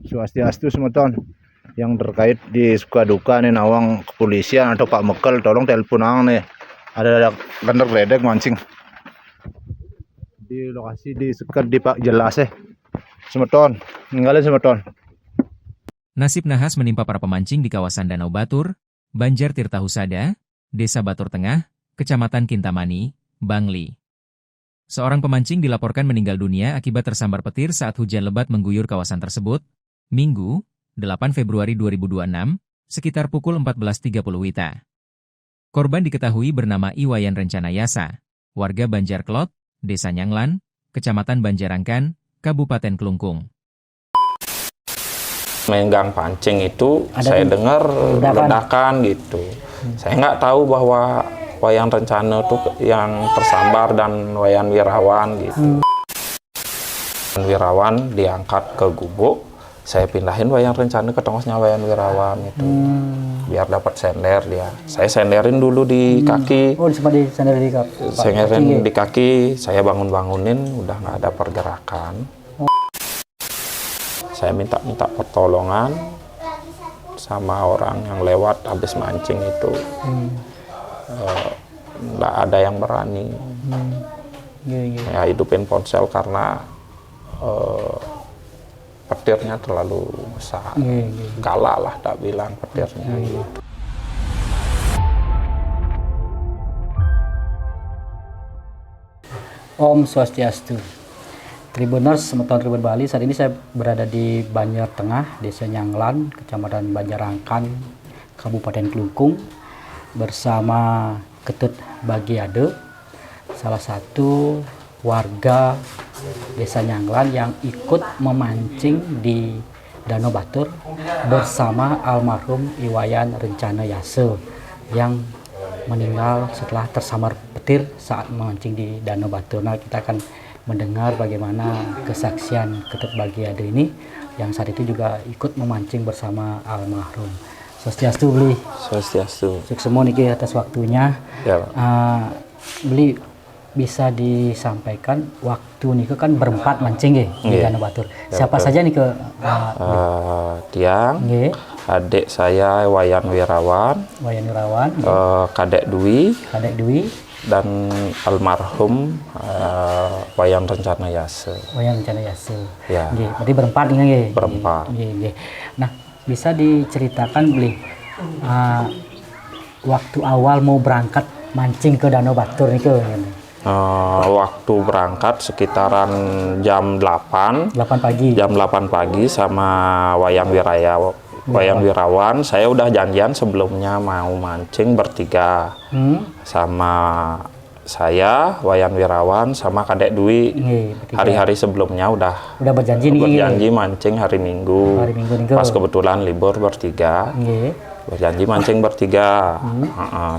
Swastiastu semeton yang terkait di suka duka nih nawang kepolisian atau Pak Mekel tolong telepon nih ada bener gledek mancing di lokasi di sekat di Pak jelas semeton ninggalin semeton. Nasib nahas menimpa para pemancing di kawasan Danau Batur, Banjar Tirta Husada, Desa Batur Tengah, Kecamatan Kintamani, Bangli. Seorang pemancing dilaporkan meninggal dunia akibat tersambar petir saat hujan lebat mengguyur kawasan tersebut, Minggu, 8 Februari 2026, sekitar pukul 14.30 WITA. Korban diketahui bernama Iwayan Rencana Yasa, warga Banjar Klot, Desa Nyanglan, Kecamatan Banjarangkan, Kabupaten Klungkung. Megang pancing itu saya dengar ledakan gitu. Saya nggak tahu bahwa Wayan Rencana tuh yang tersambar dan Wayan Wirawan gitu. Wirawan diangkat ke gubuk, saya pindahin Wayan Rencana ke tongosnya Wayan Wirawan itu. Biar dapat sender dia. Saya senderin dulu di kaki. Oh, sempat disenderin di kaki. Senderin di kaki, saya bangunin, udah nggak ada pergerakan. Saya minta pertolongan sama orang yang lewat habis mancing itu. Nggak ada yang berani. Ya hidupin ponsel karena petirnya terlalu besar. Kalah lah tak bilang petirnya. Om Swastiastu. Tribuners, semeton Tribun Bali. Saat ini saya berada di Banjar Tengah, Desa Nyanglan, Kecamatan Banjarangkan, Kabupaten Klungkung, bersama Ketut Bagiade, salah satu warga Desa Nyanglan yang ikut memancing di Danau Batur bersama almarhum Iwayan Rencana Yasa yang meninggal setelah tersambar petir saat memancing di Danau Batur. Nah, kita akan mendengar bagaimana kesaksian Ketut Bagiade ini yang saat itu juga ikut memancing bersama almarhum. Swastiastu Beli. Swastiastu. Semua niki atas waktunya. Ya. Beli bisa disampaikan waktu niku kan berempat mancing di Danau Batur. Siapa saja nih ke Tiang, adik saya Wayan Wirawan, Kadek Dwi, dan almarhum Wayan Rencana Yasa. Ya. Berarti berempat nih. Berempat. Nah, bisa diceritakan Beli waktu awal mau berangkat mancing ke Danau Batur nih waktu berangkat sekitaran jam 8 pagi. Jam 8 pagi sama Wayan Wirawan, saya udah janjian sebelumnya mau mancing bertiga. Sama saya, Wayan Wirawan, sama Kadek Dwi. Hari-hari sebelumnya udah berjanji mancing hari Minggu. Pas kebetulan libur bertiga. Berjanji mancing bertiga.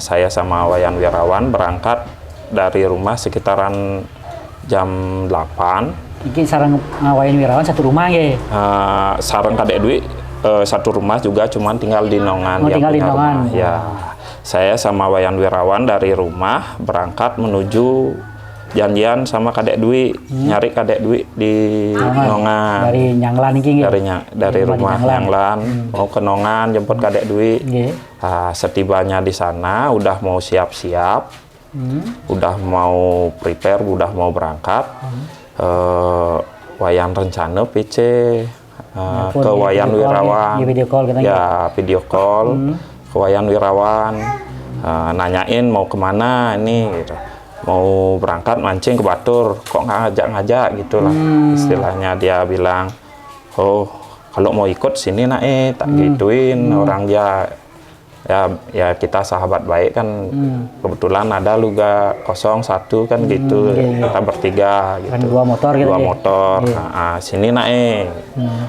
Saya sama Wayan Wirawan berangkat dari rumah sekitaran jam 8. Ini sarang Wayan Wirawan satu rumah sarang Kadek Dwi satu rumah juga, cuman tinggal di Nongan. Tinggal di Nongan. Ya. Saya sama Wayan Wirawan dari rumah berangkat menuju janjian sama Kadek Dwi, nyari Kadek Dwi di Nongan. Dari Nyanglan ini. Dari rumah Nyanglan mau ke Nongan jemput Kadek Dwi. Setibanya di sana udah mau siap-siap. Udah mau prepare, udah mau berangkat. Wayan Rencana PC ke Wayan Wirawan, video call ke Wayan Wirawan, nanyain mau kemana ini, gitu. Mau berangkat mancing ke Batur, kok nggak ngajak gitulah istilahnya. Dia bilang, oh kalau mau ikut sini tak gituin. Orang dia ya kita sahabat baik kan, kebetulan ada luga kosong satu kan gitu. Kita bertiga gitu. Dua motor. Sini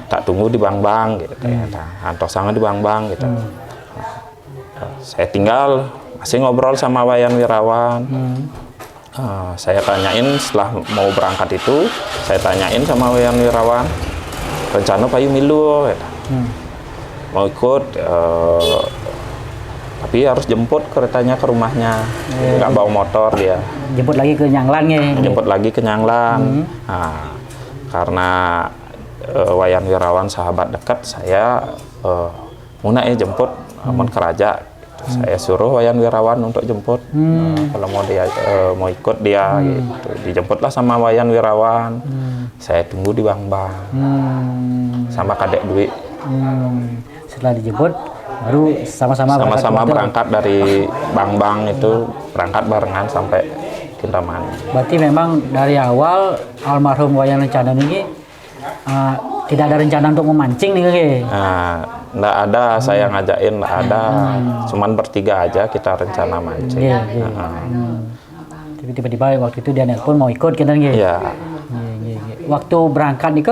tak tunggu di Bang gitu. Antosanga di Bang gitu. Saya tinggal masih ngobrol sama Wayan Wirawan. Saya tanyain setelah mau berangkat itu, saya tanyain sama Wayan Wirawan, rencana payu milu gitu. Mau ikut, tapi harus jemput keretanya ke rumahnya, nggak bawa motor dia. Jemput lagi ke Nyanglan Jemput lagi ke Nyanglan. Karena Wayan Wirawan sahabat dekat, saya muna jemput amun keraja. Saya suruh Wayan Wirawan untuk jemput. Kalau mau dia mau ikut dia gitu. Dijemputlah sama Wayan Wirawan. Saya tunggu di Bang-Bang. Sama Kadek Dwi. Setelah dijemput baru sama-sama berangkat dari Bang-Bang itu, berangkat barengan sampai Kintamani. Berarti memang dari awal almarhum Wayan Rencana ini tidak ada rencana untuk memancing nih Kak? Nah, nggak ada, saya ngajakin nggak ada, cuman bertiga aja kita rencana mancing. Tapi tiba-tiba waktu itu dia nelpon mau ikut kita nih. Iya. Waktu berangkat nih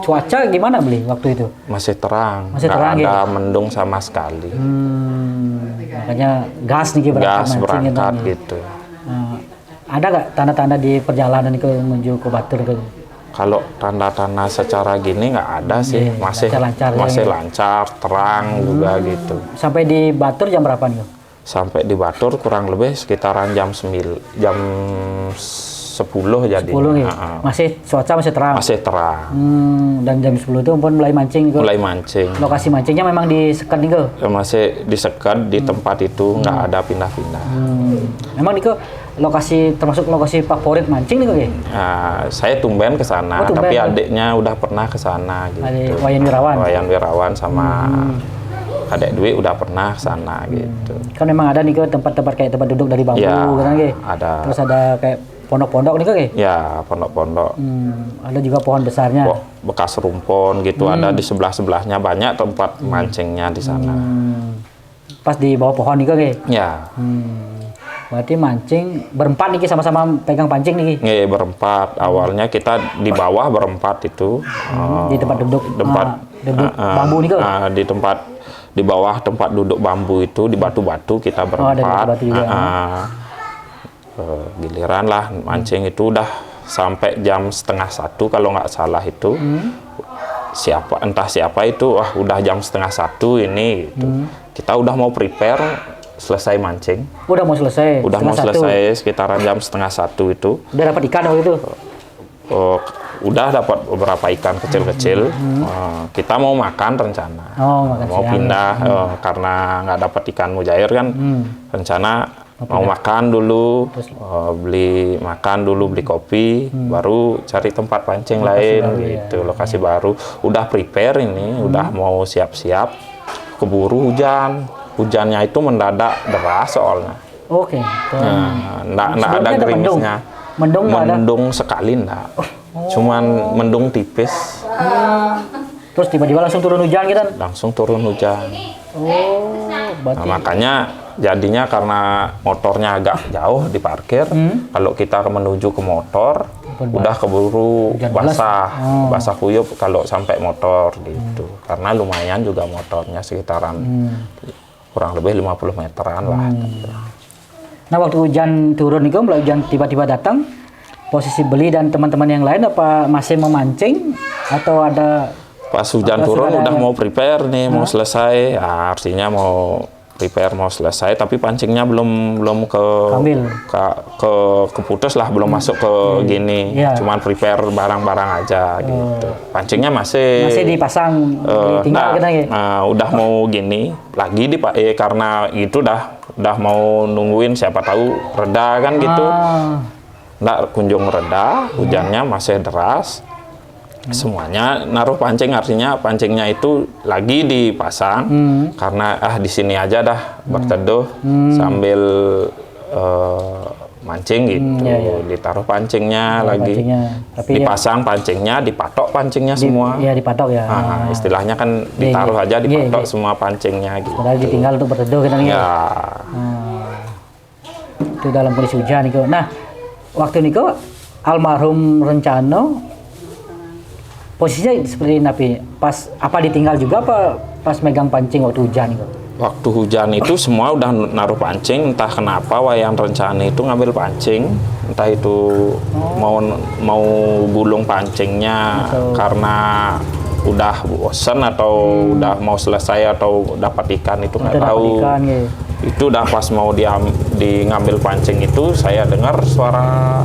cuaca gimana beli waktu itu? Masih terang, Masih nggak terang, ada mendung sama sekali. Makanya gas nih Gas berangkat gitu. Ada nggak tanda-tanda di perjalanan ke menuju ke Batur ke? Kalau tanda-tanda secara gini nggak ada sih, masih lancar, terang juga gitu. Sampai di Batur jam berapa nih? Sampai di Batur kurang lebih sekitaran jam 10 jadi. 10 nih. Masih cuaca masih terang. Masih terang. Dan jam 10 itu pun mulai mancing ke? Mulai mancing. Lokasi mancingnya memang di sekat nih ke? Masih disekat di tempat itu, nggak ada pindah-pindah. Memang nih ke lokasi termasuk lokasi favorit mancing nih ke? Saya tumben ke sana, tapi adiknya udah pernah ke sana gitu. Wayan Wirawan. Wayan Wirawan sama Kadek Dwi udah pernah ke sana gitu. Kan memang ada nih ke tempat-tempat kayak tempat duduk dari bambu kan ke? Ada. Terus ada kayak pondok-pondok nih ke? Ya, pondok-pondok. Ada juga pohon besarnya. Bekas rumpun gitu, ada di sebelah-sebelahnya banyak tempat mancingnya di sana. Pas di bawah pohon nih ke? Ya. Berarti mancing berempat nih sama-sama pegang pancing nih. Iya, berempat. Awalnya kita di bawah berempat itu. Di tempat duduk bambu nih di tempat di bawah tempat duduk bambu itu di batu-batu kita berempat. Ada batu-batu juga. Giliran lah mancing itu udah sampai jam 12:30 kalau nggak salah itu. Entah siapa itu, udah jam 12:30 ini gitu. Kita udah mau prepare selesai mancing. Udah mau selesai? Udah mau selesai sekitaran jam 12:30 itu. Udah dapat ikan waktu itu? Udah dapat beberapa ikan kecil-kecil. Kita mau makan rencana. Mau siang. Pindah karena nggak dapat ikan mujair kan. Rencana mau makan dulu, beli kopi, baru cari tempat pancing lain gitu, lokasi baru. Udah prepare ini, udah mau siap-siap. Keburu hujan. Hujannya itu mendadak deras soalnya. Oke. Nggak ada gerimisnya. Mendung sekali enggak. Cuman mendung tipis. Terus tiba-tiba langsung turun hujan gitu? Langsung turun hujan. Berarti... makanya jadinya karena motornya agak jauh diparkir, kalau kita menuju ke motor, udah keburu basah kuyup kalau sampai motor gitu. Karena lumayan juga motornya sekitaran kurang lebih 50 meteran lah. Nah, waktu hujan turun itu, mulai hujan tiba-tiba datang, posisi Beli dan teman-teman yang lain apa masih memancing atau ada? Pas hujan turun udah mau prepare nih, mau selesai. Artinya mau prepare mau selesai, tapi pancingnya belum keputus lah, belum masuk ke gini. Cuman prepare barang-barang aja gitu. Pancingnya masih dipasang, tinggal udah mau gini lagi karena itu udah mau nungguin siapa tahu reda kan gitu. Nggak kunjung reda, hujannya masih deras. Semuanya naruh pancing, artinya pancingnya itu lagi dipasang karena di sini aja dah berteduh sambil mancing gitu. Ditaruh pancingnya lagi, tapi dipasang pancingnya, dipatok pancingnya semua. Iya, dipatok ya. Istilahnya kan ditaruh aja, dipatok semua pancingnya gitu. Padahal ditinggal untuk berteduh kan ya. Itu dalam kondisi hujan itu. Nah, waktu itu almarhum Rencano posisinya seperti napi, pas apa ditinggal juga apa pas megang pancing waktu hujan itu? Waktu hujan itu semua udah naruh pancing, entah kenapa Wayan Rencana itu ngambil pancing, entah itu mau gulung pancingnya karena udah bosan atau udah mau selesai atau dapat ikan itu nggak tahu. Itu udah pas mau di ngambil pancing itu saya dengar suara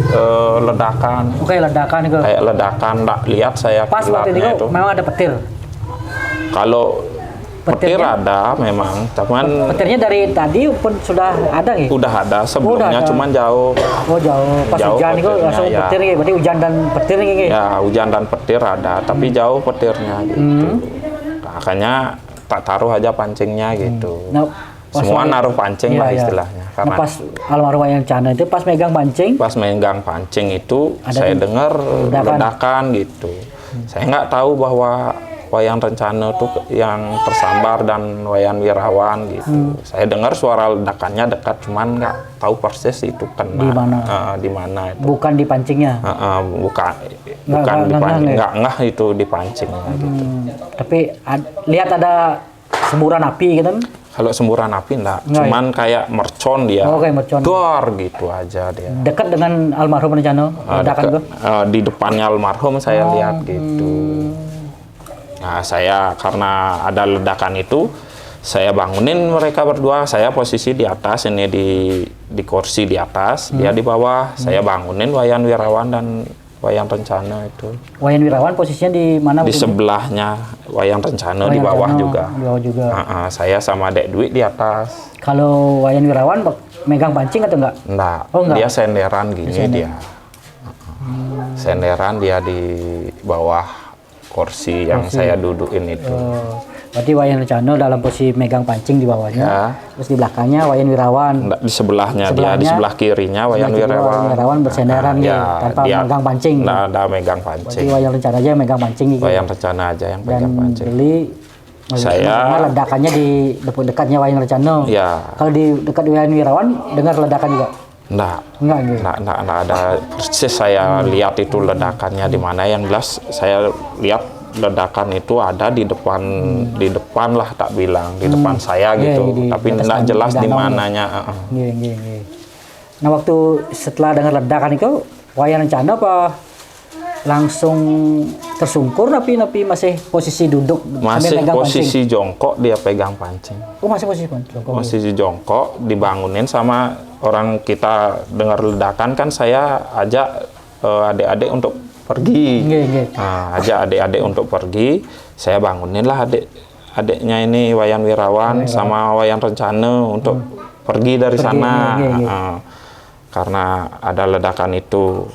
ledakan. Oke, ledakan itu. Kayak ledakan, nggak lihat saya Pas waktu kilatnya itu memang ada petir. Kalau petir Petirnya? ada memang, cuman Petirnya dari tadi pun sudah ada nih. udah ada sebelumnya, ada. cuman jauh. Oh jauh, pas Jauh hujan itu petirnya, langsung ya. petir nih. Berarti hujan dan petir nih. Ya hujan dan petir ada, tapi jauh petirnya gitu. Makanya tak taruh aja pancingnya gitu. Nah, pas Semua waktu- naruh pancing Iya, lah iya. istilahnya. Nah, Karena pas almarhum Wayang Cana itu pas megang pancing, pas megang pancing itu Ada saya di- dengar ledakan. ledakan gitu. Saya nggak tahu bahwa Wayang Rencana itu yang tersambar dan Wayang Wirawan gitu. Saya dengar suara ledakannya dekat, cuman nggak tahu persis itu kena Di mana? di mana itu. bukan di pancingnya. Bukan Nggak dipancing, ngeh. nggak ngeh itu dipancingnya gitu. Tapi lihat ada semburan api gitu kan? Kalau semburan api enggak, Nggak, cuman kayak mercon dia. Oh, kayak mercon. Dor gitu aja dia. Dekat dengan almarhum Rencana, ledakan itu. Di depannya almarhum saya lihat gitu. Nah, saya karena ada ledakan itu, saya bangunin mereka berdua. Saya posisi di atas, ini di kursi di atas, dia di bawah. Saya bangunin Wayan Wirawan dan Wayan Rencana itu. Wayan Wirawan posisinya di mana? Di waktu itu? sebelahnya Wayan Rencana di Wayan bawah Rencana juga. Di bawah juga. Saya sama Dek Dwi di atas. Kalau Wayan Wirawan megang pancing atau enggak? Enggak, Oh, enggak? dia senderan gini dia. Senderan dia di bawah kursi yang saya dudukin itu. Oh, berarti Wayan Rencana dalam posisi megang pancing di bawahnya. Ya. Terus di belakangnya Wayan Wirawan. Enggak, di sebelahnya, dia Sebelahnya, di sebelah kirinya Wayan Sebelah kiri Wirawan. Wayan Wirawan bersenderan gitu, tanpa dia megang pancing. Enggak ada megang Berarti pancing. Wayan Rencana aja yang megang pancing gitu. Wayan Rencana aja yang Dan pegang pancing. beli Saya- ledakannya di dekatnya Wayan Rencana. Ya, Kalau di dekat Wayan Wirawan dengar ledakan juga? enggak. Enggak gitu. Enggak ada persis saya lihat itu ledakannya di mana. Yang jelas saya lihat ledakan itu ada di depan lah, tak bilang di depan saya Iya, gitu. di Tapi atas enggak jelas di danau. mananya. Iya. Nah waktu setelah dengar ledakan itu Wayan Rencana apa langsung tersungkur tapi masih posisi duduk sambil Masih megang posisi jongkok dia pegang pancing. pancing? Oh masih posisi pancing. Posisi jongkok dibangunin sama orang. Kita dengar ledakan kan saya ajak adik-adik untuk pergi. Iya. Nah, ajak adik-adik untuk pergi. Saya bangunin lah adiknya ini Wayan Wirawan sama Wayan Rencana untuk pergi dari sana. iya. Karena ada ledakan itu.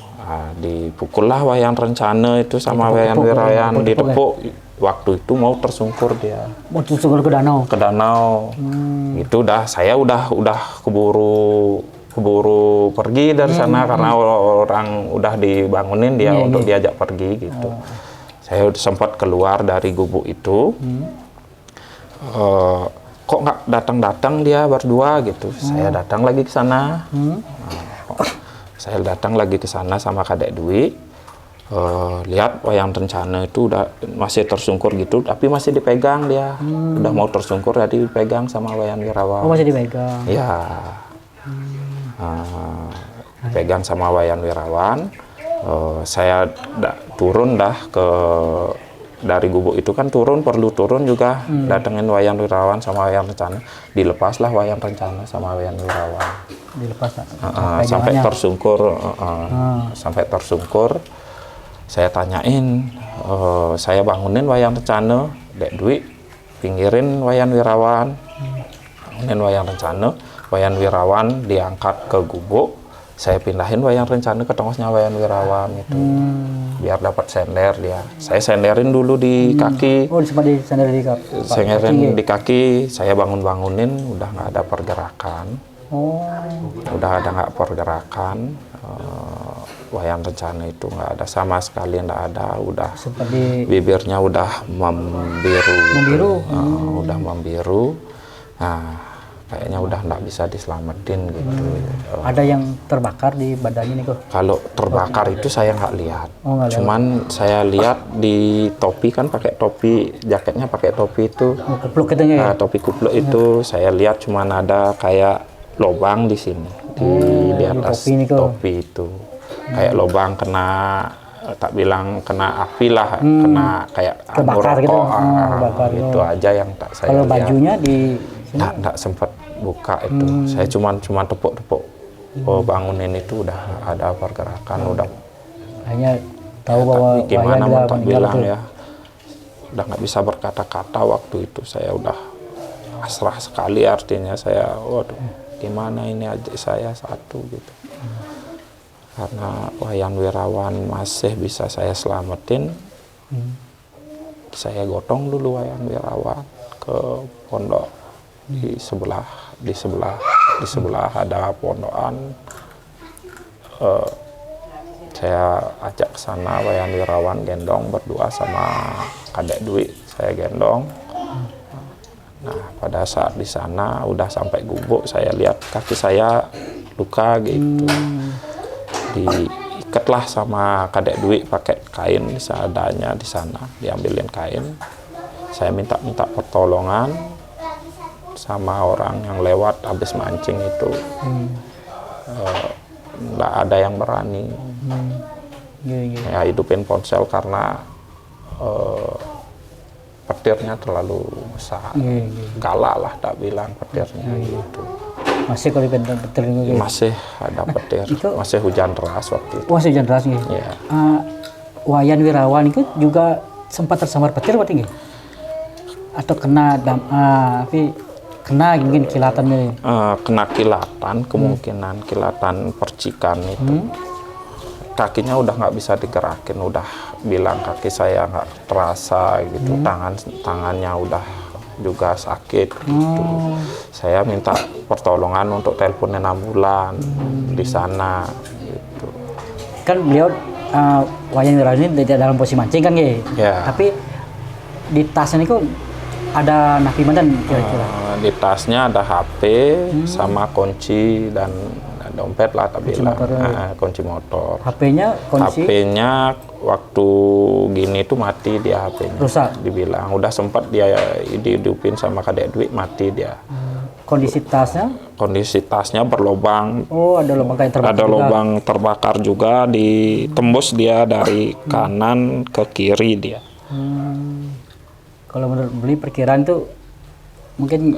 Dipukullah Wayan Rencana itu sama Wayan Wirawan, ditepuk. Waktu itu mau tersungkur dia Mau tersungkur ke danau. ke danau. Itu saya udah keburu pergi dari sana karena orang udah dibangunin dia untuk diajak pergi gitu. Saya udah sempat keluar dari gubuk itu. Kok nggak datang-datang dia berdua gitu. Saya datang lagi ke sana. Saya datang lagi ke sana sama Kadek Dwi. Lihat Wayan Rencana itu udah masih tersungkur gitu, tapi masih dipegang dia. Udah mau tersungkur, jadi dipegang sama Wayan Wirawan. Oh masih dipegang. Ya, dipegang sama Wayan Wirawan. Saya turun dari gubuk itu kan perlu turun juga. Datengin Wayan Wirawan sama Wayan Rencana. Dilepaslah Wayan Rencana sama Wayan Wirawan. Dilepas Sampai tersungkur. Sampai tersungkur. Saya tanyain, saya bangunin Wayan Rencana, Dek Dwi, pinggirin Wayan Wirawan. Bangunin Wayan Rencana, Wayan Wirawan diangkat ke gubuk. Saya pindahin Wayan Rencana ke tengosnya Wayan Wirawan itu. Biar dapat sender dia. Saya senderin dulu di kaki. Oh sempat disandar di kaki. Senderin di kaki, saya bangunin, udah nggak ada pergerakan. Oh. Udah ada nggak pergerakan. Wayan Rencana itu nggak ada sama sekali, nggak ada. Udah Seperti bibirnya udah membiru. Udah membiru. Nah, kayaknya udah nggak bisa diselamatin gitu. ada yang terbakar di badannya nih kok. Kalau terbakar itu saya nggak lihat. Oh, nggak lihat. Cuman saya lihat di topi kan pakai topi, jaketnya pakai topi itu. Oh, kupluk gitu ya. Nah, topi kupluk itu saya lihat cuman ada kayak lubang di sini di atas topi ini kok. topi itu. Kayak lubang kena, tak bilang kena api lah, kena kayak Kebakar gitu. rokok, Kebakar gitu. itu aja yang tak saya Kalau lihat. bajunya di Nggak sempat buka itu. Saya cuman tepuk-tepuk bangunin itu udah ada pergerakan, udah Hanya tahu bahwa tapi gimana Wayan mau udah tak meninggal bilang tuh. ya, udah nggak bisa berkata-kata waktu itu. Saya udah pasrah sekali, artinya saya waduh gimana ini adik saya satu gitu. Karena Wayan Wirawan masih bisa saya selamatin, saya gotong dulu Wayan Wirawan ke pondok di sebelah ada pondokan. Saya ajak ke sana, Wayan Wirawan gendong berdua sama Kadek Dwi, saya gendong. Nah, pada saat di sana udah sampai gubuk, saya lihat kaki saya luka gitu. Diikatlah sama Kadek Dwi pakai kain seadanya di sana, diambilin kain. Saya minta pertolongan sama orang yang lewat habis mancing itu. Nggak ada yang berani. Ya hidupin ponsel karena petirnya terlalu besar. Galak lah tak bilang petirnya gitu. Masih kalau petir ini. Masih ada petir, masih hujan deras waktu itu. Wah, hujan deras nih. Ya. Wayan Wirawan itu juga sempat tersambar petir berarti nggih? Atau kena tapi kena mungkin kilatan nih. Kena kilatan, kemungkinan kilatan percikan itu. Kakinya udah nggak bisa digerakin, udah bilang kaki saya nggak terasa gitu, tangannya udah juga sakit gitu. Saya minta pertolongan untuk teleponin ambulan di sana gitu. Kan beliau Wayan Wirawan ini dalam posisi mancing kan nggih? Ya. Tapi di tasnya itu ada napi mantan kira-kira? Di tasnya ada HP sama kunci dan dompet lah tapi kunci motor. HP-nya kunci. HP-nya waktu gini tuh mati dia, HP-nya. Rusak. Dibilang udah sempat dia dihidupin sama Kadek Dwi, mati dia. Kondisi tasnya? Kondisi tasnya berlobang. Oh, ada lubang kayak terbakar. Ada lubang terbakar juga, ditembus dia dari kanan ke kiri dia. Kalau menurut beli perkiraan tuh mungkin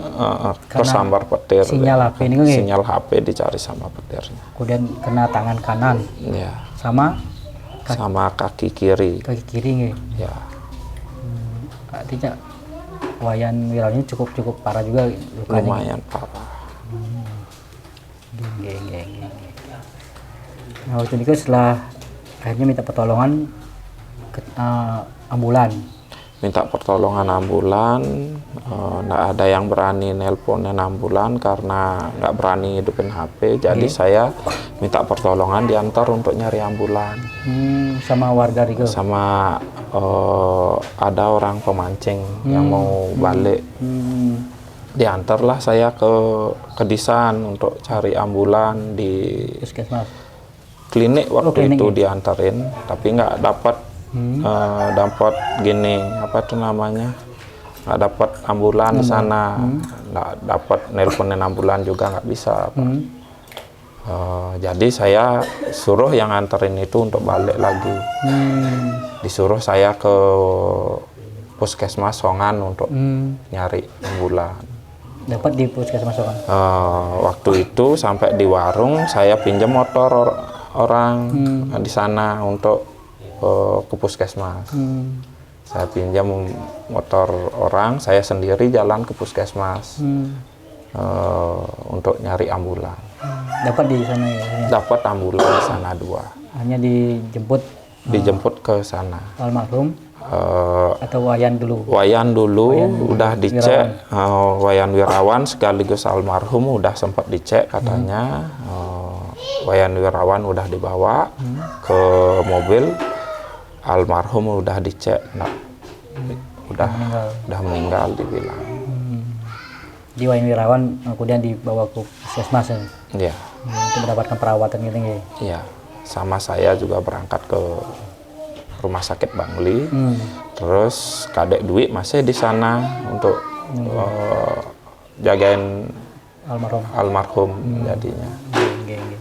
tersambar petir. Sinyal HP ini kan? Sinyal HP dicari sama petirnya. Kemudian kena tangan kanan. Ya. Sama kaki kiri. Kaki kiri nggih. Ya. Artinya Wayan Wirawan ini cukup parah juga lukanya. Lumayan parah. Nah, waktu itu setelah akhirnya minta pertolongan ke ambulan. Minta pertolongan ambulan, nggak ada yang berani nelponin ambulan karena nggak berani hidupin HP. Jadi saya minta pertolongan diantar untuk nyari ambulan. Sama warga itu? Sama ada orang pemancing yang mau balik. Diantarlah saya ke Kedisan untuk cari ambulan di Puskesmas. Klinik waktu itu diantarin, tapi nggak dapat. Dapat gini apa tuh namanya, nggak dapat ambulan di sana, nggak dapat nelponin ambulan juga nggak bisa. Jadi saya suruh yang anterin itu untuk balik lagi. Disuruh saya ke Puskesmas Songan untuk nyari ambulan. Dapat di Puskesmas Songan? Waktu itu sampai di warung saya pinjam motor orang di sana untuk ke Puskesmas. Saya pinjam motor orang, saya sendiri jalan ke Puskesmas untuk nyari ambulan. Dapat di sana ya? Dapat ambulan di sana 2. Hanya dijemput? Dijemput ke sana. Almarhum? Atau Wayan dulu? Wayan dulu udah dicek. Wayan Wirawan sekaligus almarhum udah sempat dicek katanya. Wayan Wirawan udah dibawa ke mobil. Almarhum udah dicek, udah meninggal dibilang. Di Wayan Wirawan kemudian dibawa ke Puskesmas ya? Iya. Untuk mendapatkan perawatan gitu ya? Iya. Sama saya juga berangkat ke Rumah Sakit Bangli. Terus Kadek Dwi masih di sana untuk jagain almarhum jadinya.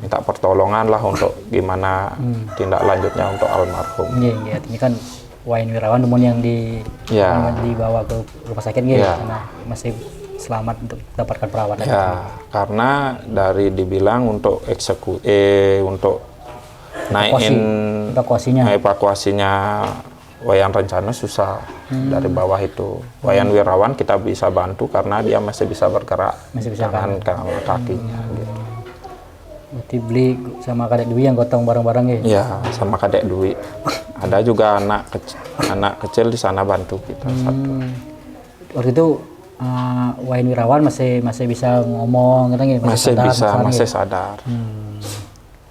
Minta pertolongan lah untuk gimana tindak lanjutnya untuk almarhum. Iya, artinya kan Wayan Wirawan namun yang dibawa ke rumah sakit karena masih selamat untuk mendapatkan perawatan? Ya, karena dari dibilang untuk untuk naikin evakuasinya Wayan Rencana susah dari bawah itu. Wayan Wirawan kita bisa bantu karena dia masih bisa bergerak, tangan kakinya. Gitu. Berarti beli sama Kadek Dwi yang gotong bareng-bareng ya? Iya, sama Kadek Dwi. Ada juga anak kecil di sana bantu kita satu. Waktu itu Wayan Wirawan masih bisa ngomong, gitu, masih sadar.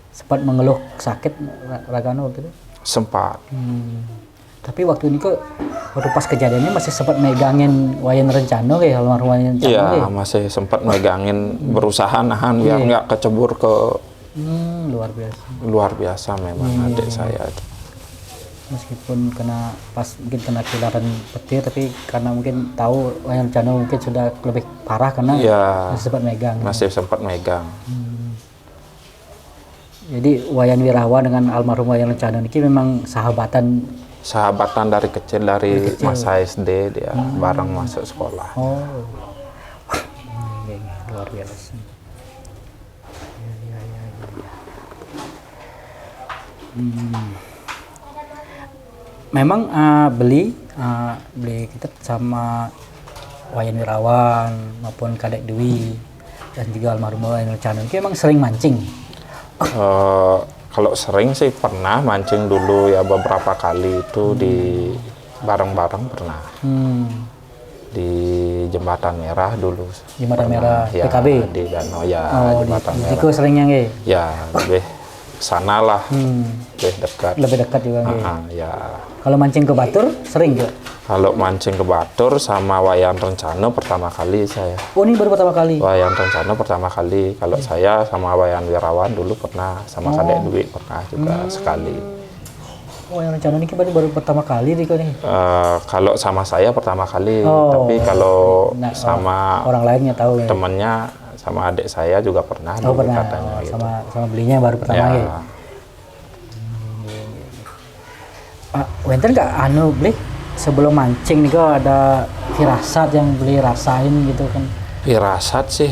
Sempat mengeluh sakit Ragana waktu itu? Sempat. Tapi waktu ini kok waktu pas kejadiannya masih sempat megangin Wayan Rencana ya, almarhum Wayan Rencana. Iya, masih sempat megangin, berusaha nahan biar nggak kecebur ke. Luar biasa memang adik saya. Meskipun mungkin kena kilaran petir, tapi karena mungkin tahu Wayan Rencana mungkin sudah lebih parah karena masih sempat megang. Masih sempat megang. Jadi Wayan Wirawan dengan almarhum Wayan Rencana ini memang sahabatan dari kecil, dari masa SD dia bareng masuk sekolah. Luar biasa. Memang beli kita sama Wayan Wirawan maupun Kadek Dwi dan juga almarhum Wayan Rencana itu memang sering mancing. Kalau sering sih pernah mancing dulu ya, beberapa kali itu di bareng-bareng pernah. Di Jembatan Merah dulu. Jembatan Merah, ya, PKB? Di Danau ya, Jembatan Merah. Itu seringnya nggih? Ya, lebih sana lah, lebih dekat. Lebih dekat juga nggih? Ya. Kalau mancing ke Batur sering nggak? Kalau mancing ke Batur sama Wayan Rencana pertama kali saya. Oh, ini baru pertama kali? Wayan Rencana pertama kali. Kalau saya sama Wayan Wirawan dulu pernah, sama Kadek Dwi pernah juga sekali. Wayan Rencana ini baru pertama kali nih kok nih? Kalau sama saya pertama kali, tapi kalau sama orang lainnya tahu ya? Temennya sama adik saya juga pernah dulu pernah. katanya. Gitu. Sama belinya baru pertama ya? Pak, wenten nggak beli? Sebelum mancing nih kok ada firasat yang beli rasain gitu kan? Firasat sih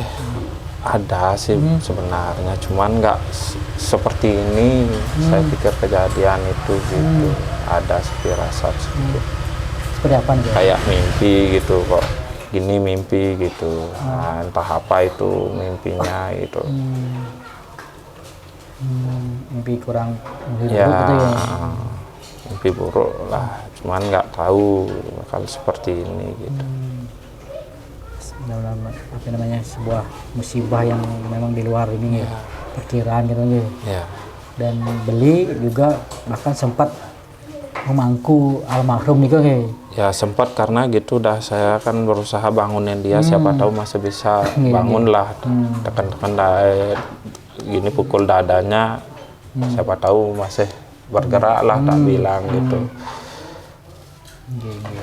ada sih sebenarnya, cuman nggak seperti ini. Saya pikir kejadian itu gitu, ada firasat sedikit. Seperti apa nih? Kayak mimpi gitu kok, gini mimpi gitu. Nah, entah apa itu mimpinya gitu. Mimpi kurang buruk ya, gitu ya? Mimpi buruk lah, cuman nggak tahu bakal seperti ini gitu. Apa namanya, sebuah musibah yang memang di luar ini ya, perkiraan gitu ya. Dan beli juga bahkan sempat memangku almarhum nih kok ya. Sempat karena gitu dah saya kan berusaha bangunin dia, siapa tahu masih bisa bangun lah, tekan-tekan gini pukul dadanya, siapa tahu masih bergerak lah, tak bilang gitu.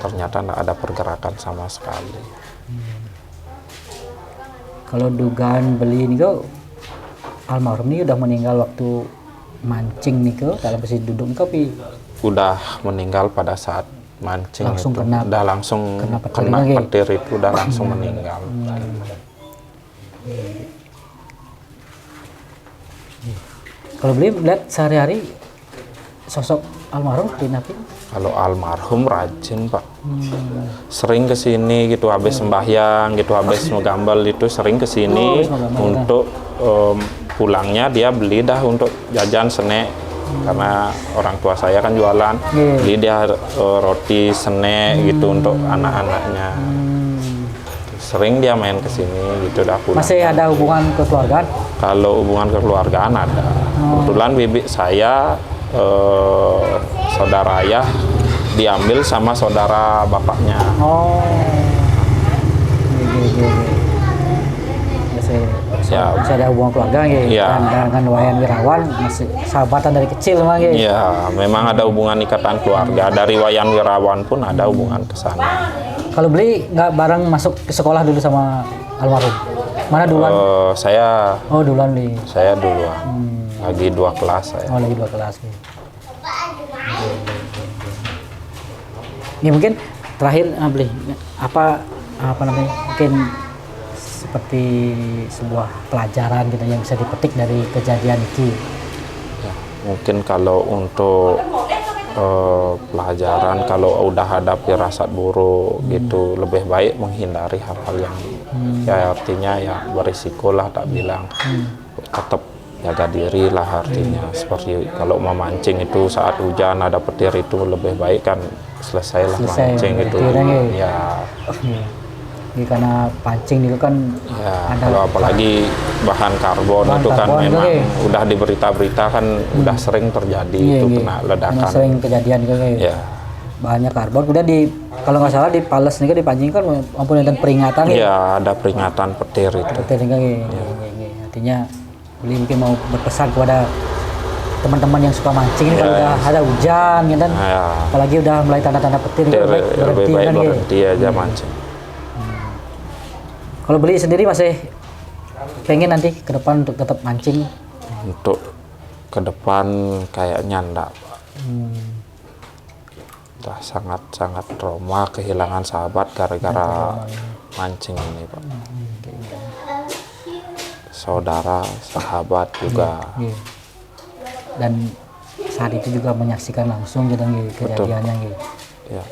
Ternyata nggak ada pergerakan sama sekali. Kalau dugaan beli ini kok almarhum ini udah meninggal waktu mancing nih kok, dalam posisi duduk tapi udah meninggal pada saat mancing langsung itu. Udah langsung kena petir itu, udah langsung meninggal. Kalau beli lihat sehari-hari sosok almarhum seperti. Kalau almarhum rajin Pak, sering kesini gitu, habis sembahyang gitu, habis ngegambal itu sering kesini untuk pulangnya dia beli dah untuk jajan snack, karena orang tua saya kan jualan, beli dia roti snack gitu untuk anak-anaknya. Sering dia main kesini gitu dah pulang. Masih ada hubungan kekeluargaan? Kalau hubungan kekeluargaan ada. Kebetulan bibi saya saudara ayah diambil sama saudara bapaknya. Masih ada hubungan keluarga dengan Wayan Wirawan, masih sahabatan dari kecil memang ya? Iya, memang ada hubungan ikatan keluarga. Dari Wayan Wirawan pun ada hubungan ke sana. Kalau beli nggak bareng masuk ke sekolah dulu sama almarhum? Mana duluan? Saya. Oh, duluan nih. Saya duluan. Lagi 2 kelas saya. Oh, lagi 2 kelas. Ini mungkin terakhir beli apa namanya? Mungkin seperti sebuah pelajaran gitu yang bisa dipetik dari kejadian ini? Ya, mungkin kalau untuk pelajaran, kalau udah ada firasat buruk gitu, lebih baik menghindari hal-hal yang ya artinya ya berisiko lah, tak bilang tetap jaga diri lah artinya. Seperti kalau memancing itu saat hujan ada petir itu lebih baik kan selesailah mancing itu ya. Karena pancing itu kan ya, ada kalau apalagi bahan karbon itu kan memang udah di berita-berita kan udah sering terjadi itu kena ledakan. Sering kejadian gitu ya. Bahannya karbon. Udah kalau nggak salah di Pales nih kan dipancing kan ampun ada peringatan ya. Ada peringatan petir itu. Petir artinya beli mungkin mau berpesan kepada teman-teman yang suka mancing ini kalau udah ada hujan ya kan. Apalagi udah mulai tanda-tanda petir lebih baik berhenti aja mancing. Kalau beli sendiri masih pengen nanti ke depan untuk tetap mancing? Untuk ke depan kayaknya enggak, Pak. Udah sangat-sangat trauma kehilangan sahabat gara-gara mancing ini, Pak. Saudara, sahabat juga. Dan saat itu juga menyaksikan langsung gitu kejadiannya gitu. Ya.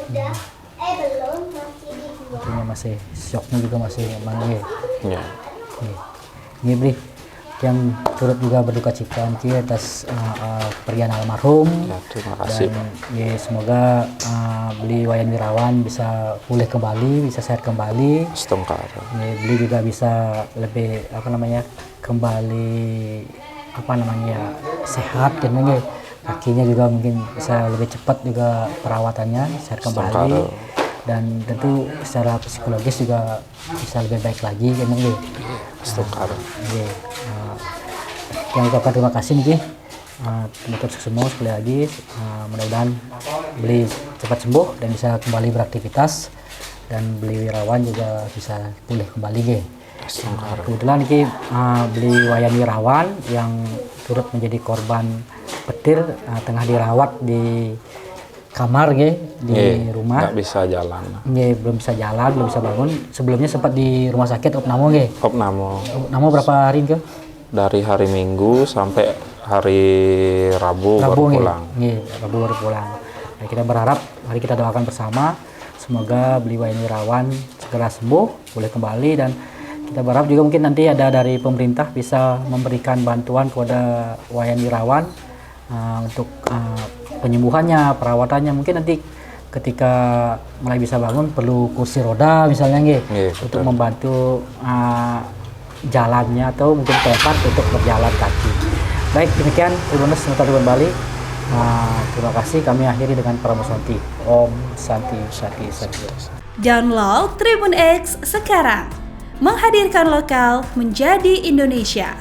Artinya masih shocknya juga masih emang ya. Ini Bri yang turut juga berduka cita atas kepergian almarhum. Ya, terima kasih. Dan semoga beli Wayan Wirawan bisa pulih kembali, bisa sehat kembali. Beli juga bisa lebih kembali sehat kan kakinya juga mungkin bisa lebih cepat juga perawatannya, sehat kembali. Dan tentu secara psikologis juga bisa lebih baik lagi kan yang ucapkan terima kasih nih untuk semua sekali lagi, mudah-mudahan beli cepat sembuh dan bisa kembali beraktivitas, dan beli Wirawan juga bisa pulih kembali kebetulan ini beli Wayan Wirawan yang turut menjadi korban petir tengah dirawat di kamar di rumah, nggak bisa jalan. Belum bisa jalan, belum bisa bangun. Sebelumnya sempat di rumah sakit Opnamo Opnamo berapa hari ke? Dari hari Minggu sampai hari Rabu baru pulang. Rabu baru pulang. Nah, kita berharap, mari kita doakan bersama semoga beli Wayan Wirawan segera sembuh, boleh kembali, dan kita berharap juga mungkin nanti ada dari pemerintah bisa memberikan bantuan kepada Wayan Wirawan untuk penyembuhannya, perawatannya. Mungkin nanti ketika mulai bisa bangun perlu kursi roda misalnya untuk membantu jalannya, atau mungkin tempat untuk berjalan kaki. Baik, demikian Tribuners Tribun Bali. Terima kasih, kami akhiri dengan Pramusanti. Om Santi Sati Sati. Download Tribun X sekarang, menghadirkan lokal menjadi Indonesia.